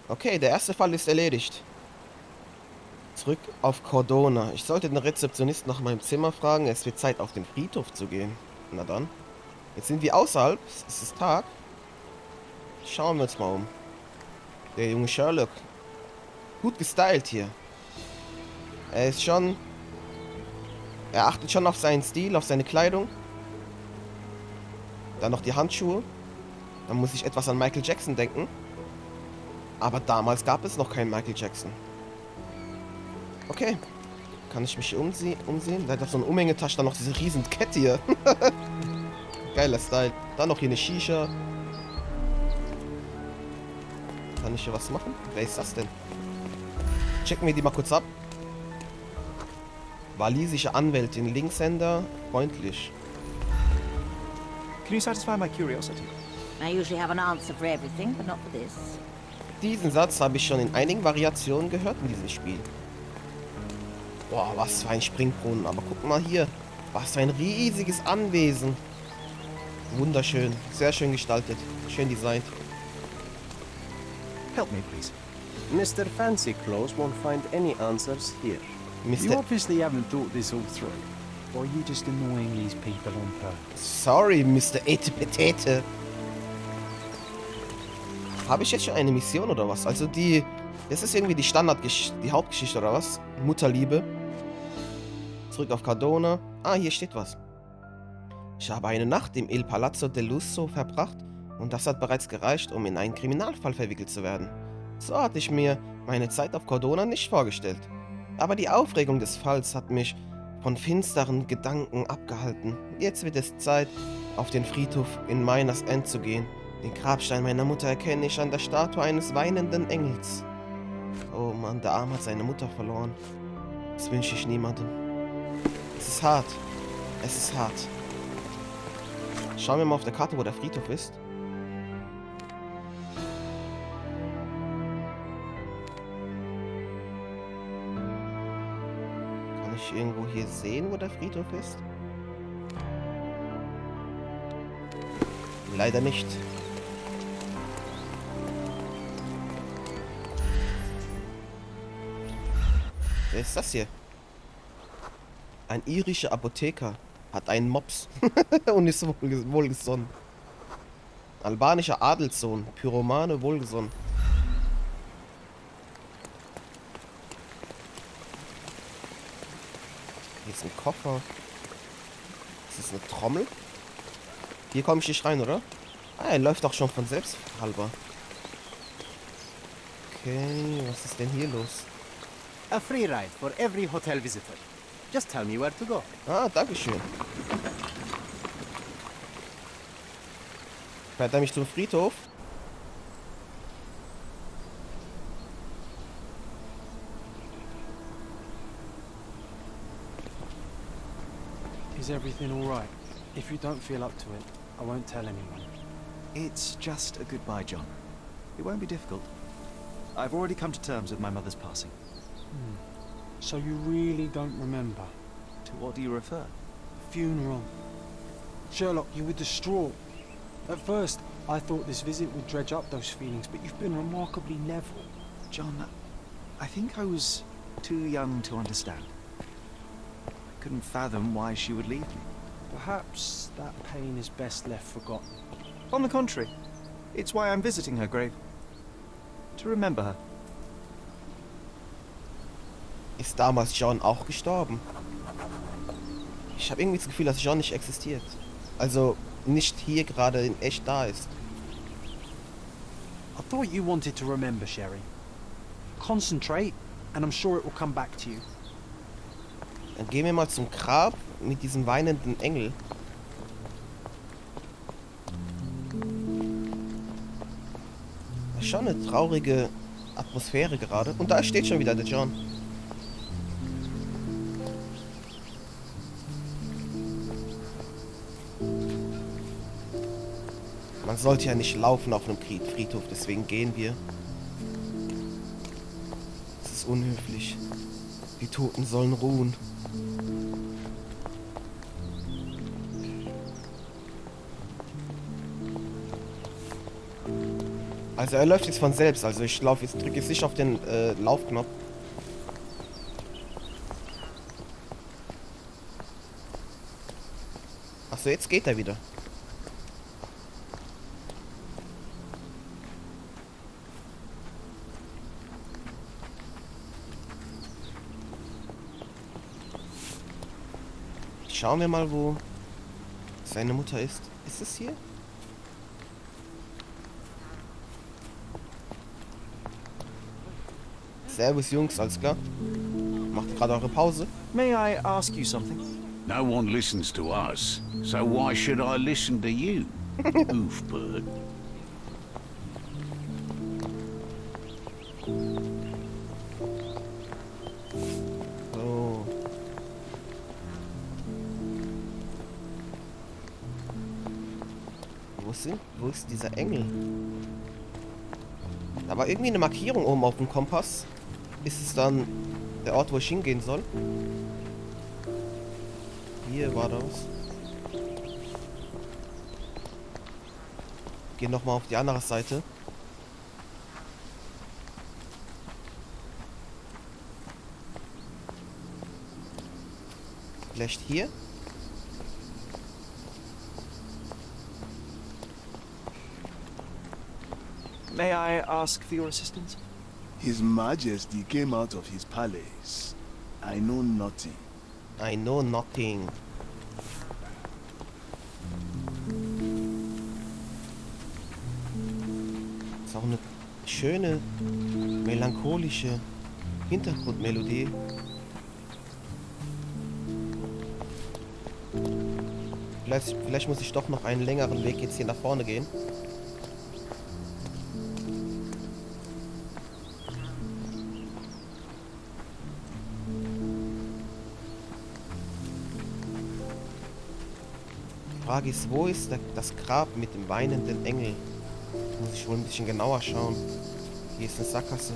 Okay, der erste Fall ist erledigt. Zurück auf Cordona. Ich sollte den Rezeptionisten nach meinem Zimmer fragen. Es wird Zeit, auf den Friedhof zu gehen. Na dann. Jetzt sind wir außerhalb. Es ist Tag. Schauen wir uns mal um. Der junge Sherlock. Gut gestylt hier. Er ist schon... Er achtet schon auf seinen Stil, auf seine Kleidung. Dann noch die Handschuhe. Dann muss ich etwas an Michael Jackson denken. Aber damals gab es noch keinen Michael Jackson. Okay. Kann ich mich hier umsehen? Da hat so eine Umhängetasche, dann noch diese riesen Kette hier. Geiler Style. Dann noch hier eine Shisha. Kann ich hier was machen? Wer ist das denn? Checken wir die mal kurz ab. Walisische Anwältin, Linkshänder, freundlich. Can you satisfy my curiosity? I usually have an answer for everything, but not for this. Diesen Satz habe ich schon in einigen Variationen gehört in diesem Spiel. Boah, was für ein Springbrunnen. Aber guck mal hier. Was für ein riesiges Anwesen. Wunderschön. Sehr schön gestaltet. Schön designt. Help me, please. Mr. Fancy Clothes won't find any answers here. You Mr. obviously haven't thought this all through. Or are you just annoying these people on purpose? Sorry, Mr. Etepetete. Habe ich jetzt schon eine Mission oder was? Also das ist irgendwie die Hauptgeschichte oder was? Mutterliebe. Zurück auf Cardona. Ah, hier steht was. Ich habe eine Nacht im Il Palazzo del Lusso verbracht und das hat bereits gereicht, um in einen Kriminalfall verwickelt zu werden. So hatte ich mir meine Zeit auf Cardona nicht vorgestellt. Aber die Aufregung des Falls hat mich von finsteren Gedanken abgehalten. Jetzt wird es Zeit, auf den Friedhof in Miners End zu gehen. Den Grabstein meiner Mutter erkenne ich an der Statue eines weinenden Engels. Oh Mann, der Arm hat seine Mutter verloren. Das wünsche ich niemandem. Es ist hart. Es ist hart. Schauen wir mal auf der Karte, wo der Friedhof ist. Kann ich irgendwo hier sehen, wo der Friedhof ist? Leider nicht. Wer ist das hier? Ein irischer Apotheker hat einen Mops und ist wohlgesonnen. Albanischer Adelssohn, Pyromane, wohlgesonnen. Hier ist ein Koffer. Ist das eine Trommel? Hier komme ich nicht rein, oder? Ah, er läuft doch schon von selbst halber. Okay, was ist denn hier los? A free ride for every hotel visitor. Just tell me where to go. Ah, dankeschön. Fährt er mich zum Friedhof? Is everything all right? If you don't feel up to it, I won't tell anyone. It's just a goodbye, John. It won't be difficult. I've already come to terms with my mother's passing. So you really don't remember? To what do you refer? Funeral. Sherlock, you were distraught. At first, I thought this visit would dredge up those feelings, but you've been remarkably level. John, I think I was too young to understand. I couldn't fathom why she would leave me. Perhaps that pain is best left forgotten. On the contrary, it's why I'm visiting her grave. To remember her. Ist damals John auch gestorben? Ich habe irgendwie das Gefühl, dass John nicht existiert. Also nicht hier gerade in echt da ist. I thought you wanted to remember, Sherry. Concentrate, and I'm sure it will come back to you. Dann gehen wir mal zum Grab mit diesem weinenden Engel. Das ist schon eine traurige Atmosphäre gerade. Und da steht schon wieder der John. Man sollte ja nicht laufen auf einem Friedhof, deswegen gehen wir. Es ist unhöflich. Die Toten sollen ruhen. Also er läuft jetzt von selbst. Also ich laufe jetzt, drücke jetzt nicht auf den Laufknopf. Achso, jetzt geht er wieder. Schauen wir mal, wo seine Mutter ist. Ist es hier? Servus Jungs, alles klar. Macht gerade eure Pause. May I ask you something? No one listens to us, so why should I listen to you? Oofbird. Oh. Wo ist dieser Engel? Da war irgendwie eine Markierung oben auf dem Kompass. Ist es dann der Ort, wo ich hingehen soll? Hier war das. Geh nochmal auf die andere Seite. Vielleicht hier? May I ask for your assistance? His Majesty came out of his palace. I know nothing. I know nothing. Ist auch eine schöne, melancholische Hintergrundmelodie. Vielleicht muss ich doch noch einen längeren Weg jetzt hier nach vorne gehen. Die Frage ist, wo ist das Grab mit dem weinenden Engel? Muss ich wohl ein bisschen genauer schauen. Hier ist eine Sackgasse.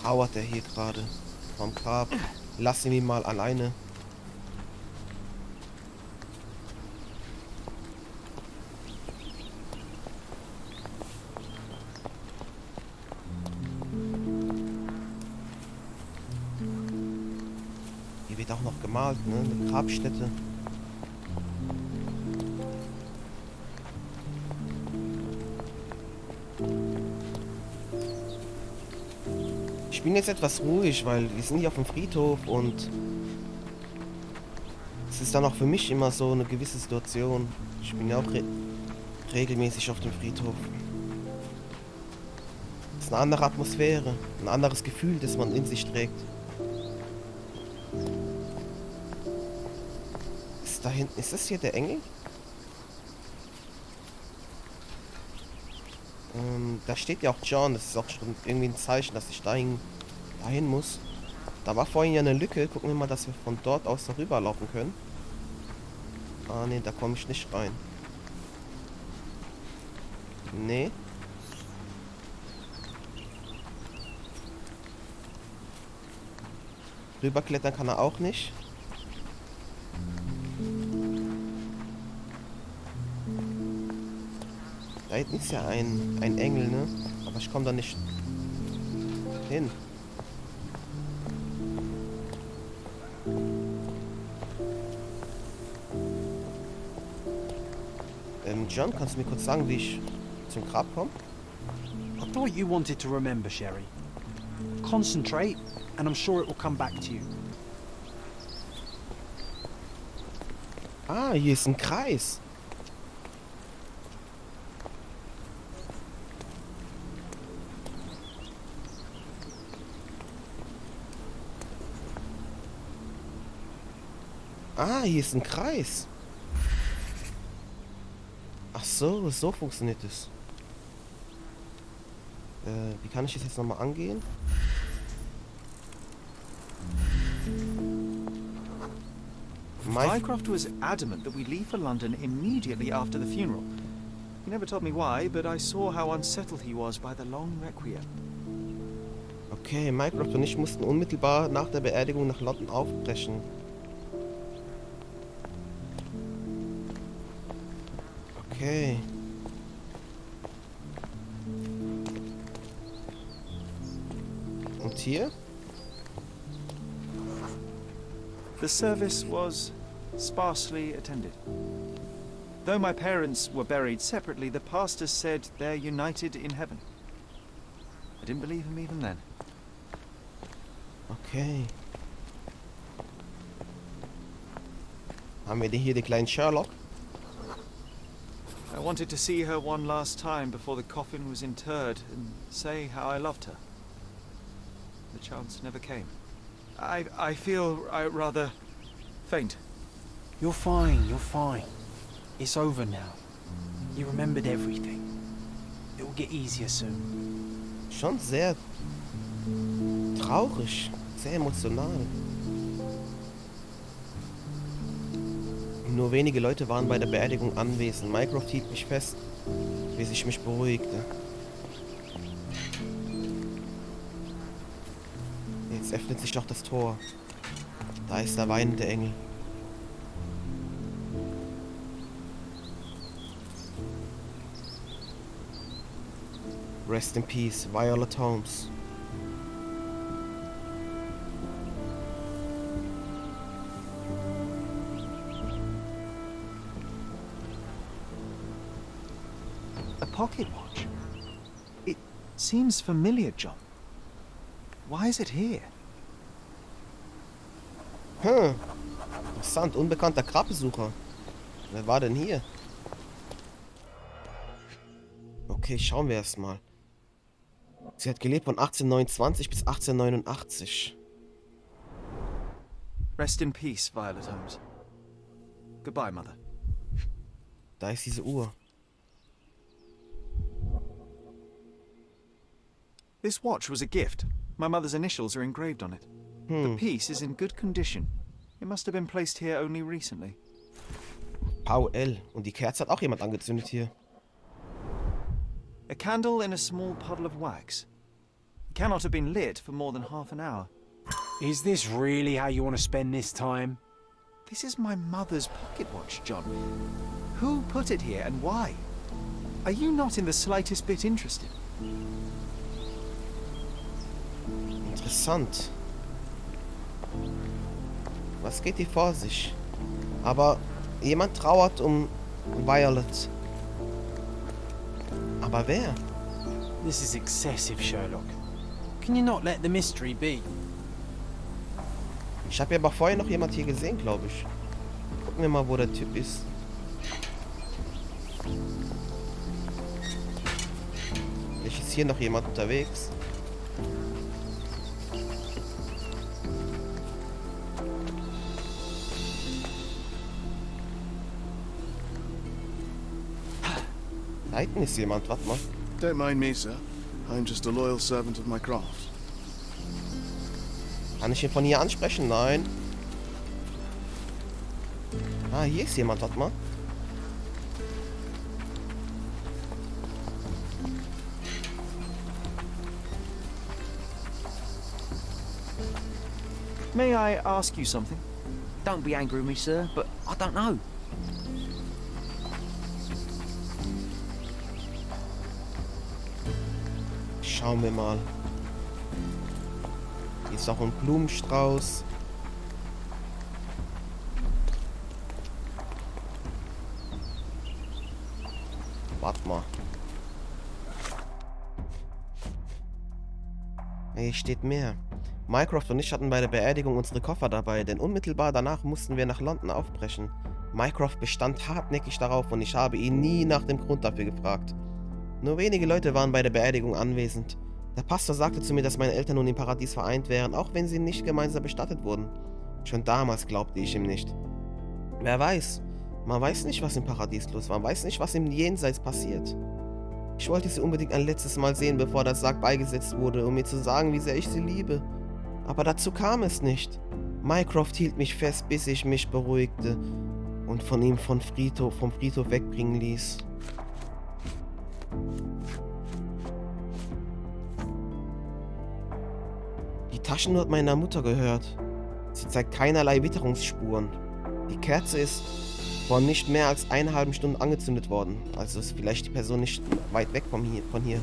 Trauert er hier gerade vom Grab? Lass ihn mal alleine. Hier wird auch noch gemalt, ne? Eine Grabstätte. Ich bin jetzt etwas ruhig, weil wir sind hier auf dem Friedhof und es ist dann auch für mich immer so eine gewisse Situation. Ich bin ja auch regelmäßig auf dem Friedhof. Es ist eine andere Atmosphäre, ein anderes Gefühl, das man in sich trägt. Ist da hinten, ist das hier der Engel? Da steht ja auch John, das ist auch schon irgendwie ein Zeichen, dass ich dahin muss. Da war vorhin ja eine Lücke. Gucken wir mal, dass wir von dort aus darüber laufen können. Ah, ne, da komme ich nicht rein. Nee. Rüberklettern kann er auch nicht. Da hinten ist ja ein Engel, ne? Aber ich komme da nicht hin. John, kannst du mir kurz sagen, wie ich zum Grab komme? I thought you wanted to remember, Sherry. Concentrate, and I'm sure it will come back to you. Ah, hier ist ein Kreis. Ah, hier ist ein Kreis. Ach so, so funktioniert es. Wie kann ich das jetzt nochmal angehen? Mycroft was adamant that we leave for London immediately after the funeral. You never told me why, but I saw how unsettled he was by the long requiem. Okay, Mycroft und ich mussten unmittelbar nach der Beerdigung nach London aufbrechen. Okay. Und hier? The service was sparsely attended. Though my parents were buried separately, the pastor said they're united in heaven. I didn't believe him even then. Okay. Haben wir hier den kleinen Sherlock? I wanted to see her one last time before the coffin was interred and say how I loved her. The chance never came. I feel rather faint. You're fine, you're fine. It's over now. You remembered everything. It will get easier soon. Schon sehr traurig, sehr emotional. Nur wenige Leute waren bei der Beerdigung anwesend. Mycroft hielt mich fest, bis ich mich beruhigte. Jetzt öffnet sich doch das Tor. Da ist der weinende Engel. Rest in peace, Violet Holmes. A pocket watch? It seems familiar, John. Why is it here? Interessant, unbekannter Grabbesucher. Wer war denn hier? Okay, schauen wir erst mal. Sie hat gelebt von 1829 bis 1889. Rest in peace, Violet Holmes. Goodbye, Mother. Da ist diese Uhr. This watch was a gift. My mother's initials are engraved on it. The piece is in good condition. It must have been placed here only recently. Paul L. Und die Kerze hat auch jemand angezündet hier. A candle in a small puddle of wax. It cannot have been lit for more than half an hour. Is this really how you want to spend this time? This is my mother's pocket watch, John. Who put it here and why? Are you not in the slightest bit interested? Interessant. Was geht hier vor sich? Aber jemand trauert um Violet. Aber wer? This is excessive, Sherlock. Can you not let the mystery be? Ich habe ja aber vorher noch jemand hier gesehen, glaube ich. Gucken wir mal, wo der Typ ist. Vielleicht ist hier noch jemand unterwegs. Da hinten ist jemand, warte mal. Don't mind me, sir. I'm just a loyal servant of my craft. Kann ich ihn von hier ansprechen? Nein. Ah, hier ist jemand, warte mal. May I ask you something? Don't be angry with me, sir, but I don't know. Schauen wir mal. Hier ist auch ein Blumenstrauß. Warte mal. Hier steht mehr. Mycroft und ich hatten bei der Beerdigung unsere Koffer dabei, denn unmittelbar danach mussten wir nach London aufbrechen. Mycroft bestand hartnäckig darauf und ich habe ihn nie nach dem Grund dafür gefragt. Nur wenige Leute waren bei der Beerdigung anwesend. Der Pastor sagte zu mir, dass meine Eltern nun im Paradies vereint wären, auch wenn sie nicht gemeinsam bestattet wurden. Schon damals glaubte ich ihm nicht. Wer weiß? Man weiß nicht, was im Paradies los war. Man weiß nicht, was im Jenseits passiert. Ich wollte sie unbedingt ein letztes Mal sehen, bevor der Sarg beigesetzt wurde, um mir zu sagen, wie sehr ich sie liebe. Aber dazu kam es nicht. Mycroft hielt mich fest, bis ich mich beruhigte und von ihm vom Friedhof wegbringen ließ. Taschenuhr hat meiner Mutter gehört. Sie zeigt keinerlei Witterungsspuren. Die Kerze ist vor nicht mehr als einer halben Stunde angezündet worden. Also ist vielleicht die Person nicht weit weg von hier.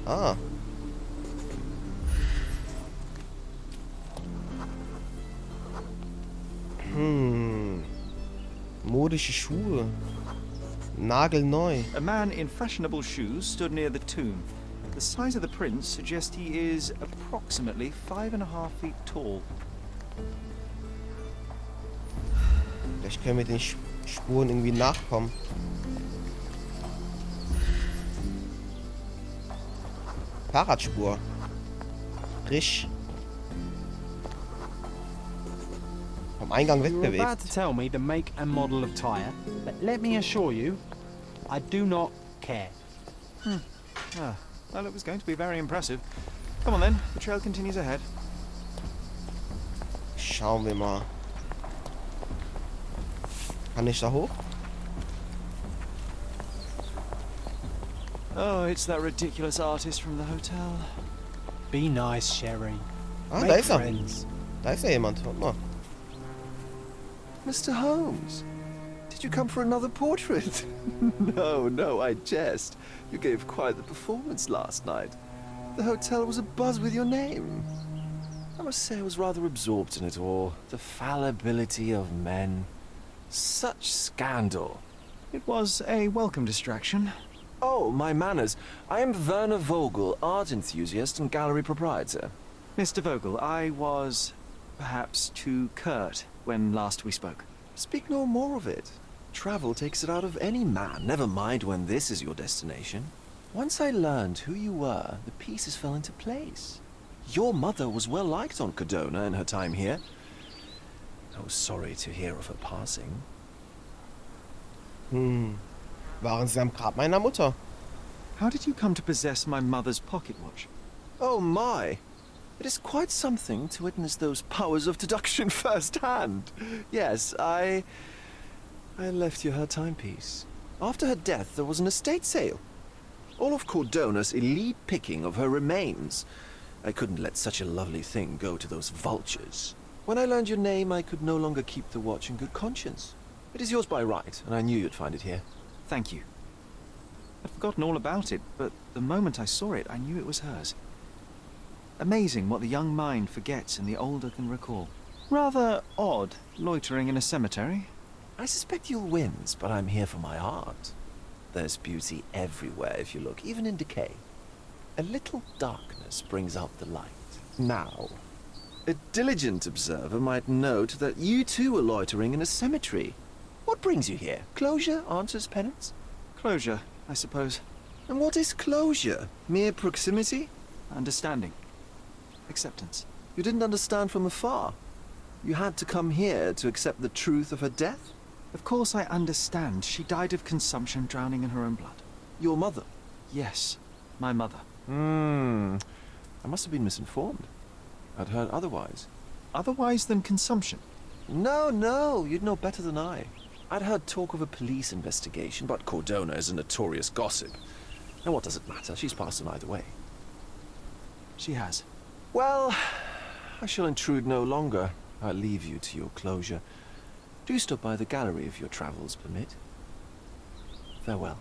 Ah. Modische Schuhe. Nagelneu. A man in fashionable shoes stood near the tomb. The size of the prince suggests he is approximately 5.5 feet tall. Vielleicht können wir den Spuren irgendwie nachkommen. Fahrradspur. Frisch. Vom Eingang You're about wegbewegt. to tell me the make and model of tyre, but let me assure you, I do not care. Well, it was going to be very impressive. Come on then, the trail continues ahead. Schauen wir mal. Kann ich da hoch? Oh, it's that ridiculous artist from the hotel. Be nice, Sherry. Ah, Make da ist er. friends. Da ist ja jemand. Guck mal. Mr. Holmes, did you come for another portrait? No, I jest. You gave quite the performance last night. The hotel was abuzz with your name. I must say I was rather absorbed in it all. The fallibility of men. Such scandal. It was a welcome distraction. Oh, my manners. I am Werner Vogel, art enthusiast and gallery proprietor. Mr. Vogel, I was perhaps too curt when last we spoke. Speak no more of it. Travel takes it out of any man, never mind when this is your destination. Once I learned who you were, the pieces fell into place. Your mother was well liked on Cadona in her time here. I was sorry to hear of her passing. Waren sie am Grab meiner Mutter? How did you come to possess my mother's pocket watch? Oh my! It is quite something to witness those powers of deduction firsthand. Yes, I left you her timepiece. After her death, there was an estate sale. All of Cordona's elite picking of her remains. I couldn't let such a lovely thing go to those vultures. When I learned your name, I could no longer keep the watch in good conscience. It is yours by right, and I knew you'd find it here. Thank you. I'd forgotten all about it, but the moment I saw it, I knew it was hers. Amazing what the young mind forgets and the older can recall. Rather odd, loitering in a cemetery. I suspect you'll win, but I'm here for my art. There's beauty everywhere if you look, even in decay. A little darkness brings out the light. Now, a diligent observer might note that you too are loitering in a cemetery. What brings you here? Closure answers penance? Closure, I suppose. And what is closure? Mere proximity? Understanding. Acceptance. You didn't understand from afar. You had to come here to accept the truth of her death? Of course I understand. She died of consumption, drowning in her own blood. Your mother? Yes, my mother. I must have been misinformed. I'd heard otherwise. Otherwise than consumption? No, you'd know better than I. I'd heard talk of a police investigation, but Cordona is a notorious gossip. And what does it matter? She's passed on either way. She has. Well, I shall intrude no longer. I'll leave you to your closure. Do stop by the gallery if your travels permit. Farewell.